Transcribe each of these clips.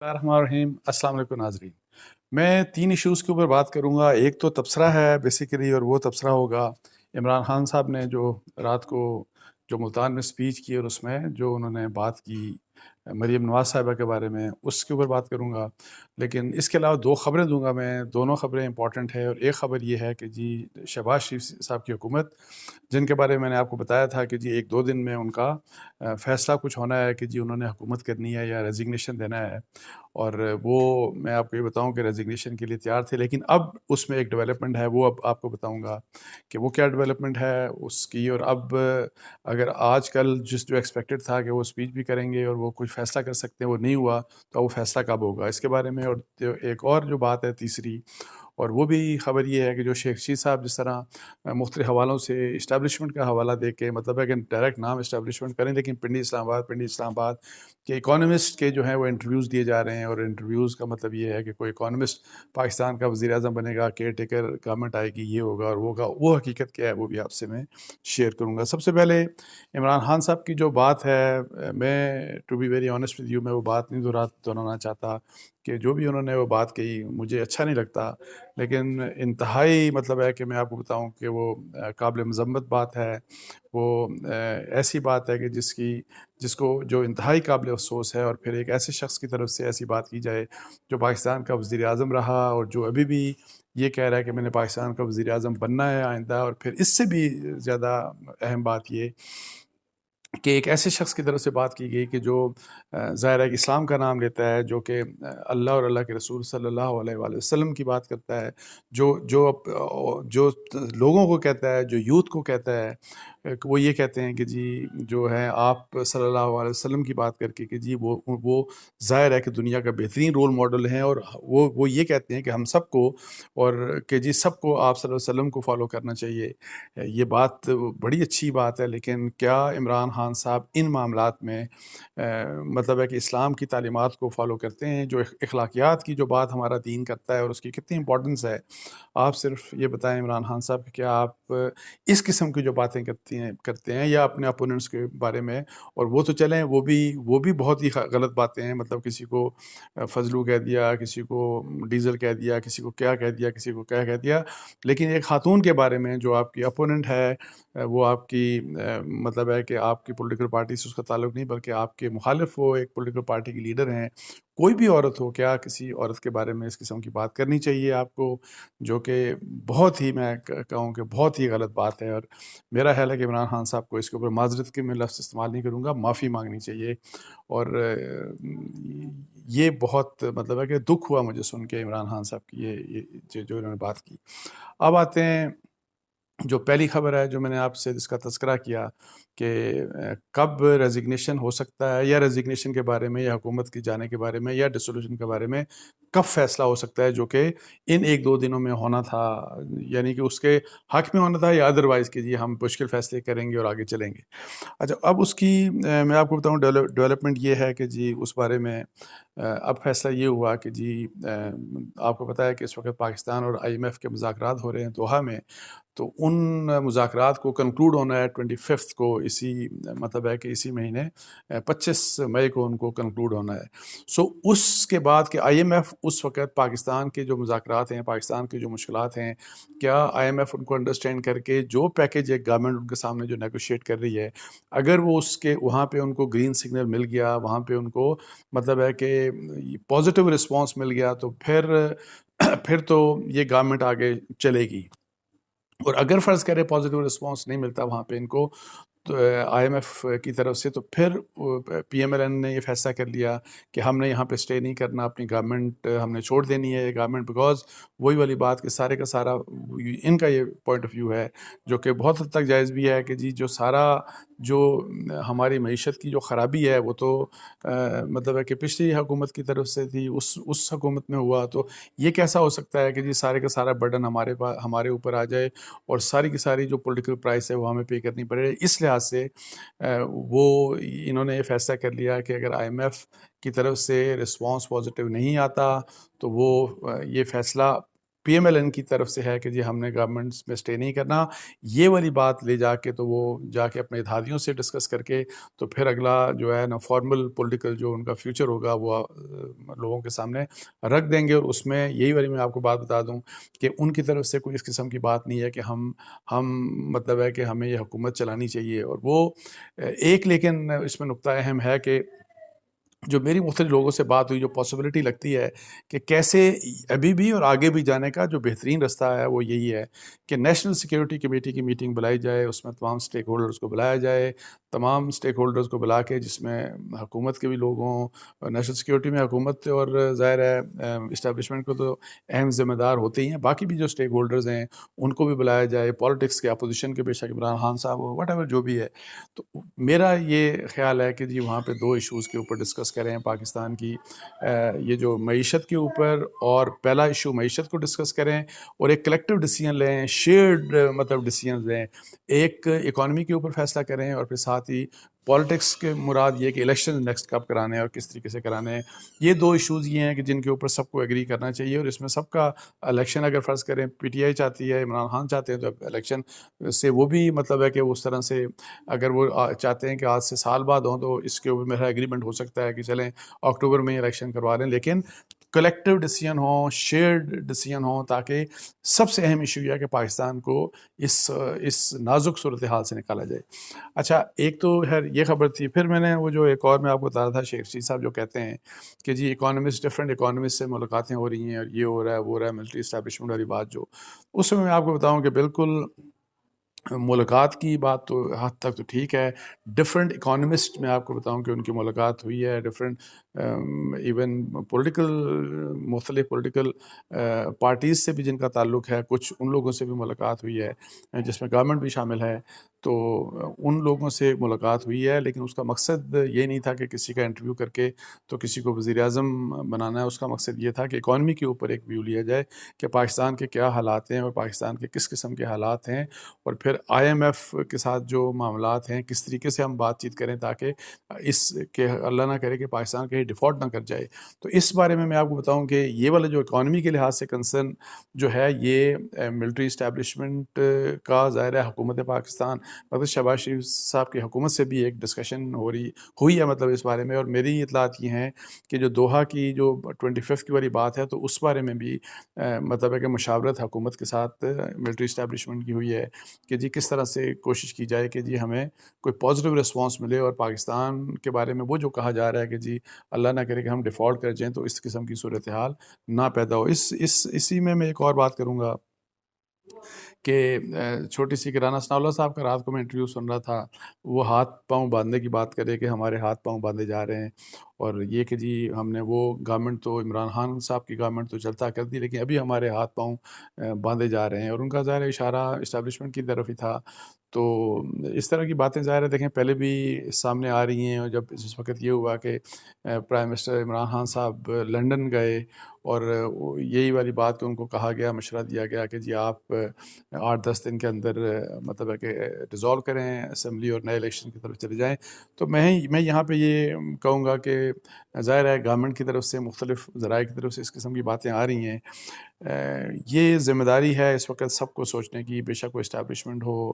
الرحمن الرحیم، السلام علیکم ناظرین۔ میں 3 ایشوز کے اوپر بات کروں گا۔ ایک تو تبصرہ ہے بیسیکلی، اور وہ تبصرہ ہوگا عمران خان صاحب نے جو رات کو جو ملتان میں سپیچ کی، اور اس میں جو انہوں نے بات کی مریم نواز صاحبہ کے بارے میں، اس کے اوپر بات کروں گا۔ لیکن اس کے علاوہ 2 خبریں دوں گا میں، دونوں خبریں امپورٹنٹ ہے۔ اور ایک خبر یہ ہے کہ جی شہباز شریف صاحب کی حکومت، جن کے بارے میں نے آپ کو بتایا تھا کہ جی 1-2 دن میں ان کا فیصلہ کچھ ہونا ہے کہ جی انہوں نے حکومت کرنی ہے یا ریزگنیشن دینا ہے، اور وہ میں آپ کو یہ بتاؤں کہ ریزگنیشن کے لیے تیار تھے۔ لیکن اب اس میں ایک ڈیولپمنٹ ہے، وہ اب آپ کو بتاؤں گا کہ وہ کیا ڈیولپمنٹ ہے اس کی۔ اور اب اگر آج کل جو ایکسپیکٹڈ تھا کہ وہ اسپیچ بھی کریں گے اور وہ کچھ فیصلہ کر سکتے ہیں، وہ نہیں ہوا، تو وہ فیصلہ کب ہوگا اس کے بارے میں۔ اور ایک اور جو بات ہے تیسری، اور وہ بھی خبر یہ ہے کہ جو شیخ رشید صاحب جس طرح مختلف حوالوں سے اسٹیبلشمنٹ کا حوالہ دے کے، مطلب ہے کہ ڈائریکٹ نام اسٹیبلشمنٹ کریں، لیکن پنڈی اسلام آباد کے اکانومسٹ کے جو ہیں وہ انٹرویوز دیے جا رہے ہیں۔ اور انٹرویوز کا مطلب یہ ہے کہ کوئی اکانومسٹ پاکستان کا وزیر اعظم بنے گا، کیئر ٹیکر گورنمنٹ آئے گی، یہ ہوگا اور وہ ہوگا۔ وہ حقیقت کیا ہے وہ بھی آپ سے میں شیئر کروں گا۔ سب سے پہلے عمران خان صاحب کی جو بات ہے، میں to be very honest with you, میں وہ بات نہیں دہرانا چاہتا کہ جو بھی انہوں نے وہ بات کہی مجھے اچھا نہیں لگتا، لیکن انتہائی مطلب ہے کہ میں آپ کو بتاؤں کہ وہ قابل مذمت بات ہے۔ وہ ایسی بات ہے کہ جس کو جو انتہائی قابل افسوس ہے، اور پھر ایک ایسے شخص کی طرف سے ایسی بات کی جائے جو پاکستان کا وزیر اعظم رہا، اور جو ابھی بھی یہ کہہ رہا ہے کہ میں نے پاکستان کا وزیر اعظم بننا ہے آئندہ۔ اور پھر اس سے بھی زیادہ اہم بات یہ کہ ایک ایسے شخص کی طرف سے بات کی گئی کہ جو ظاہر ہے کہ اسلام کا نام لیتا ہے، جو کہ اللہ اور اللہ کے رسول صلی اللہ علیہ وآلہ وسلم کی بات کرتا ہے، جو لوگوں کو کہتا ہے، جو یوتھ کو کہتا ہے، وہ یہ کہتے ہیں کہ جی جو ہے آپ صلی اللہ علیہ وسلم کی بات کر کے کہ جی وہ ظاہر ہے کہ دنیا کا بہترین رول ماڈل ہیں، اور وہ یہ کہتے ہیں کہ ہم سب کو، اور کہ جی سب کو آپ صلی اللہ علیہ وسلم کو فالو کرنا چاہیے۔ یہ بات بڑی اچھی بات ہے، لیکن کیا عمران خان صاحب ان معاملات میں مطلب ہے کہ اسلام کی تعلیمات کو فالو کرتے ہیں؟ جو اخلاقیات کی جو بات ہمارا دین کرتا ہے اور اس کی کتنی امپورٹنس ہے، آپ صرف یہ بتائیں عمران خان صاحب کہ کیا آپ اس قسم کی جو باتیں کرتے ہیں یا اپنے اپوننٹس کے بارے میں، اور وہ تو چلیں وہ بھی بہت ہی غلط باتیں ہیں، مطلب کسی کو فضلو کہہ دیا، کسی کو ڈیزل کہہ دیا، کسی کو کیا کہہ دیا، کسی کو کیا کہہ دیا۔ لیکن ایک خاتون کے بارے میں جو آپ کی اپوننٹ ہے، وہ آپ کی مطلب ہے کہ آپ کی پولیٹیکل پارٹی سے اس کا تعلق نہیں، بلکہ آپ کے مخالف وہ ایک پولیٹیکل پارٹی کی لیڈر ہیں، کوئی بھی عورت ہو، کیا کسی عورت کے بارے میں اس قسم کی بات کرنی چاہیے آپ کو؟ جو کہ بہت ہی، میں کہوں کہ بہت ہی غلط بات ہے۔ اور میرا خیال ہے کہ عمران خان صاحب کو اس کے اوپر معذرت کے میں لفظ استعمال نہیں کروں گا، معافی مانگنی چاہیے۔ اور یہ بہت مطلب ہے کہ دکھ ہوا مجھے سن کے عمران خان صاحب کی یہ جو انہوں نے بات کی۔ اب آتے ہیں جو پہلی خبر ہے جو میں نے آپ سے اس کا تذکرہ کیا کہ کب ریزگنیشن ہو سکتا ہے، یا ریزگنیشن کے بارے میں، یا حکومت کے جانے کے بارے میں، یا ڈسولوشن کے بارے میں کب فیصلہ ہو سکتا ہے، جو کہ ان 1-2 دنوں میں ہونا تھا، یعنی کہ اس کے حق میں ہونا تھا، یا ادروائز کہ جی ہم مشکل فیصلے کریں گے اور آگے چلیں گے۔ اچھا، اب اس کی میں آپ کو بتاؤں ڈیولپمنٹ یہ ہے کہ جی اس بارے میں اب فیصلہ یہ ہوا کہ جی آپ کو پتہ ہے کہ اس وقت پاکستان اور IMF کے مذاکرات ہو رہے ہیں دوحہ میں، تو ان مذاکرات کو کنکلوڈ ہونا ہے 25 کو، اسی مطلب ہے کہ اسی مہینے 25 مئی کو ان کو کنکلوڈ ہونا ہے۔ سو اس کے بعد کہ IMF اس وقت پاکستان کے جو مذاکرات ہیں، پاکستان کی جو مشکلات ہیں، کیا IMF ان کو انڈرسٹینڈ کر کے جو پیکج ایک گورنمنٹ ان کے سامنے جو نیگوشیٹ کر رہی ہے، اگر وہ اس کے وہاں پہ ان کو گرین سگنل مل گیا، وہاں پہ ان کو مطلب ہے کہ پازیٹیو رسپانس مل گیا، تو پھر تو یہ گورنمنٹ آگے چلے گی۔ اور اگر فرض کرے پازیٹیو رسپانس نہیں ملتا وہاں پہ ان کو، تو IMF کی طرف سے، تو پھر PMLN نے یہ فیصلہ کر لیا کہ ہم نے یہاں پہ اسٹے نہیں کرنا، اپنی گورنمنٹ ہم نے چھوڑ دینی ہے، یہ گورنمنٹ، بیکاز وہی والی بات کہ سارے کا سارا ان کا یہ پوائنٹ آف ویو ہے، جو کہ بہت حد تک جائز بھی ہے کہ جی جو ہماری معیشت کی جو خرابی ہے وہ تو مطلب ہے کہ پچھلی حکومت کی طرف سے تھی، اس حکومت میں ہوا، تو یہ کیسا ہو سکتا ہے کہ جی سارے کا سارا برڈن ہمارے اوپر آ جائے، اور ساری کی ساری جو پولیٹیکل پرائس ہے وہ ہمیں پے کرنی پڑے۔ اس لحاظ سے وہ انہوں نے یہ فیصلہ کر لیا کہ اگر IMF کی طرف سے رسپانس پازیٹیو نہیں آتا، تو وہ یہ فیصلہ پی ایم ایل این کی طرف سے ہے کہ جی ہم نے گورنمنٹس میں اسٹے نہیں کرنا، یہ والی بات لے جا کے تو وہ جا کے اپنے اتحادیوں سے ڈسکس کر کے تو پھر اگلا جو ہے نا فارمل پولیٹیکل جو ان کا فیوچر ہوگا وہ لوگوں کے سامنے رکھ دیں گے. اور اس میں یہی والی میں آپ کو بات بتا دوں کہ ان کی طرف سے کوئی اس قسم کی بات نہیں ہے کہ ہم مطلب ہے کہ ہمیں یہ حکومت چلانی چاہیے. اور وہ ایک لیکن اس میں نقطہ اہم ہے کہ جو میری مختلف لوگوں سے بات ہوئی، جو پاسبلٹی لگتی ہے کہ کیسے ابھی بھی اور آگے بھی جانے کا جو بہترین رستہ ہے وہ یہی ہے کہ نیشنل سیکیورٹی کمیٹی کی میٹنگ بلائی جائے، اس میں تمام سٹیک ہولڈرز کو بلایا جائے، تمام سٹیک ہولڈرز کو بلا کے جس میں حکومت کے بھی لوگ ہوں. نیشنل سیکیورٹی میں حکومت اور ظاہر ہے اسٹیبلشمنٹ کو تو اہم ذمہ دار ہوتے ہی ہیں، باقی بھی جو سٹیک ہولڈرز ہیں ان کو بھی بلایا جائے، پالیٹکس کے اپوزیشن کے بے شک عمران خان صاحب ہو، وٹ ایور جو بھی ہے. تو میرا یہ خیال ہے کہ جی وہاں پہ دو ایشوز کے اوپر ڈسکس کریں، پاکستان کی یہ جو معیشت کے اوپر، اور پہلا ایشو معیشت کو ڈسکس کریں اور ایک کلیکٹیو ڈیسیجن لیں، شیئرڈ مطلب ڈیسیجن لیں، ایک اکانومی کے اوپر فیصلہ کریں اور پھر ساتھ ہی پالیٹکس کے مراد یہ کہ الیکشن نیکسٹ کب کرانے ہیں اور کس طریقے سے کرانے ہیں. یہ دو ایشوز یہ ہیں کہ جن کے اوپر سب کو ایگری کرنا چاہیے. اور اس میں سب کا الیکشن اگر فرض کریں پی ٹی آئی چاہتی ہے، عمران خان چاہتے ہیں، تو الیکشن سے وہ بھی مطلب ہے کہ اس طرح سے اگر وہ چاہتے ہیں کہ آج سے سال بعد ہوں تو اس کے اوپر میرا ایگریمنٹ ہو سکتا ہے کہ چلیں اکتوبر میں الیکشن کروا لیں، لیکن کلیکٹیو ڈیسیجن ہوں، شیئرڈ ڈیسیجن ہوں، تاکہ سب سے اہم ایشو یہ ہے کہ پاکستان کو اس نازک صورتحال سے نکالا جائے. اچھا، ایک تو خیر یہ خبر تھی. پھر میں نے وہ جو ایک اور میں آپ کو بتا رہا تھا، شیخ رشید صاحب جو کہتے ہیں کہ جی اکانومسٹ ڈفرینٹ اکانومسٹ سے ملاقاتیں ہو رہی ہیں اور یہ ہو رہا ہے وہ ہو رہا ہے، ملٹری اسٹیبلشمنٹ والی بات جو اس میں آپ کو بتاؤں کہ بالکل ملاقات کی بات تو حد تک تو ٹھیک ہے. ڈفرینٹ اکانومسٹ میں آپ کو بتاؤں کہ ان کی ملاقات ہوئی ہے، ڈفرینٹ ایون پولیٹیکل مختلف پولیٹیکل پارٹیز سے بھی جن کا تعلق ہے، کچھ ان لوگوں سے بھی ملاقات ہوئی ہے جس میں گورنمنٹ بھی شامل ہے. تو ان لوگوں سے ملاقات ہوئی ہے، لیکن اس کا مقصد یہ نہیں تھا کہ کسی کا انٹرویو کر کے تو کسی کو وزیر اعظم بنانا ہے. اس کا مقصد یہ تھا کہ اکانومی کے اوپر ایک ویو لیا جائے کہ پاکستان کے کیا حالات ہیں اور پاکستان کے کس قسم کے حالات ہیں، اور پھر آئی ایم ایف کے ساتھ جو معاملات ہیں کس طریقے سے ہم بات چیت کریں تاکہ اس کے اللہ نہ کرے کہ پاکستان کہیں ڈیفالٹ نہ کر جائے. تو اس بارے میں آپ کو بتاؤں کہ یہ والا جو اکانومی کے لحاظ سے کنسرن جو ہے یہ ملٹری اسٹیبلشمنٹ کا ظاہر ہے حکومت پاکستان مطلب شہباز شریف صاحب کی حکومت سے بھی ایک ڈسکشن ہوئی ہے مطلب اس بارے میں. اور میری اطلاعات یہ ہیں کہ جو دوحہ کی جو 25 کی والی بات ہے تو اس بارے میں بھی مطلب ہے کہ مشاورت حکومت کے ساتھ ملٹری اسٹیبلشمنٹ کی ہوئی ہے کہ جی کس طرح سے کوشش کی جائے کہ جی ہمیں کوئی پازیٹیو رسپانس ملے اور پاکستان کے بارے میں وہ جو کہا جا رہا ہے کہ جی اللہ نہ کرے کہ ہم ڈیفالٹ کر جائیں تو اس قسم کی صورتحال نہ پیدا ہو. اسی میں ایک اور بات کروں گا کہ چھوٹی سی کہ رانا ثناء اللہ صاحب کا رات کو میں انٹرویو سن رہا تھا، وہ ہاتھ پاؤں باندھنے کی بات کرے کہ ہمارے ہاتھ پاؤں باندھے جا رہے ہیں، اور یہ کہ جی ہم نے وہ گورنمنٹ تو عمران خان صاحب کی گورنمنٹ تو چلتا کر دی لیکن ابھی ہمارے ہاتھ پاؤں باندھے جا رہے ہیں. اور ان کا ظاہر اشارہ اسٹیبلشمنٹ کی طرف ہی تھا. تو اس طرح کی باتیں ظاہر ہے دیکھیں پہلے بھی سامنے آ رہی ہیں. اور جب اس وقت یہ ہوا کہ پرائم منسٹر عمران خان صاحب لنڈن گئے اور یہی والی بات کہ ان کو کہا گیا، مشورہ دیا گیا کہ جی آپ 8-10 دن کے اندر مطلب ہے کہ ریزالو کریں اسمبلی اور نئے الیکشن کی طرف چلے جائیں. تو میں یہاں پہ یہ کہوں گا کہ ظاہر ہے گورنمنٹ کی طرف سے مختلف ذرائع کی طرف سے اس قسم کی باتیں آ رہی ہیں. یہ ذمہ داری ہے اس وقت سب کو سوچنے کی، بے شک وہ اسٹیبلشمنٹ ہو،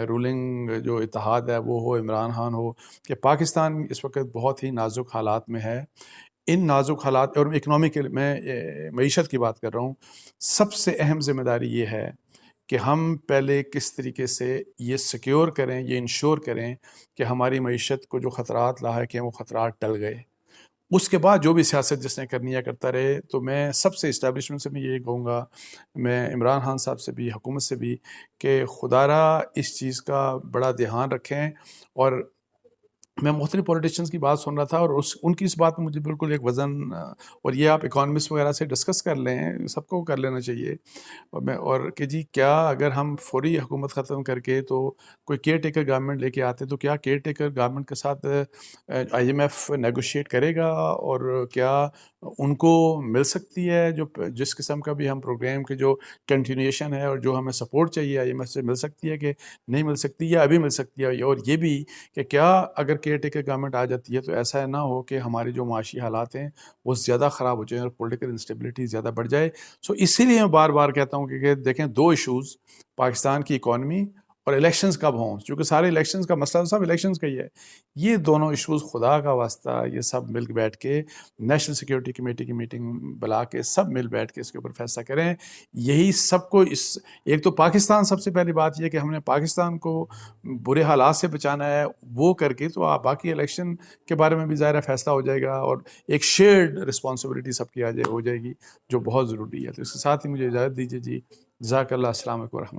رولنگ جو اتحاد ہے وہ ہو، عمران خان ہو، کہ پاکستان اس وقت بہت ہی نازک حالات میں ہے. ان نازک حالات اور اکنامک میں معیشت کی بات کر رہا ہوں، سب سے اہم ذمہ داری یہ ہے کہ ہم پہلے کس طریقے سے یہ سیکیور کریں، یہ انشور کریں کہ ہماری معیشت کو جو خطرات لاحق ہیں وہ خطرات ٹل گئے. اس کے بعد جو بھی سیاست جس نے کرنی ہے کرتا رہے. تو میں سب سے اسٹیبلشمنٹ سے میں یہ کہوں گا، میں عمران خان صاحب سے بھی، حکومت سے بھی، کہ خدا را اس چیز کا بڑا دھیان رکھیں. اور میں مختلف پولیٹیشنز کی بات سن رہا تھا اور ان کی اس بات میں مجھے بالکل ایک وزن، اور یہ آپ اکانومسٹ وغیرہ سے ڈسکس کر لیں، سب کو کر لینا چاہیے. اور کہ جی کیا اگر ہم فوری حکومت ختم کر کے تو کوئی کیئر ٹیکر گورنمنٹ لے کے آتے تو کیا کیئر ٹیکر گورنمنٹ کے ساتھ آئی ایم ایف نیگوشیٹ کرے گا؟ اور کیا ان کو مل سکتی ہے جو جس قسم کا بھی ہم پروگرام کے جو کنٹینیوشن ہے اور جو ہمیں سپورٹ چاہیے آئی ایم ایف سے مل سکتی ہے کہ نہیں مل سکتی، یا ابھی مل سکتی ہے؟ اور یہ بھی کہ کیا اگر کہ کیئر ٹیکر گورنمنٹ آ جاتی ہے تو ایسا نہ ہو کہ ہمارے جو معاشی حالات ہیں وہ زیادہ خراب ہو جائیں اور پولیٹیکل انسٹیبلٹی زیادہ بڑھ جائے. سو اسی لیے میں بار بار کہتا ہوں کہ دیکھیں 2 ایشوز، پاکستان کی اکانومی اور الیکشنز کب ہوں، کیونکہ سارے الیکشنز کا مسئلہ سب الیکشنز کا ہی ہے. یہ دونوں ایشوز خدا کا واسطہ یہ سب مل کے بیٹھ کے نیشنل سیکیورٹی کمیٹی کی میٹنگ بلا کے سب مل بیٹھ کے اس کے اوپر فیصلہ کریں. یہی سب کو ایک تو پاکستان، سب سے پہلی بات یہ کہ ہم نے پاکستان کو برے حالات سے بچانا ہے، وہ کر کے تو باقی الیکشن کے بارے میں بھی ظاہر فیصلہ ہو جائے گا اور ایک شیئرڈ رسپانسبلٹی سب کی ہو جائے گی جو بہت ضروری ہے. تو اس کے ساتھ ہی مجھے اجازت دیجیے جی. جزاک اللہ. السلام علیکم ورحمۃ اللہ.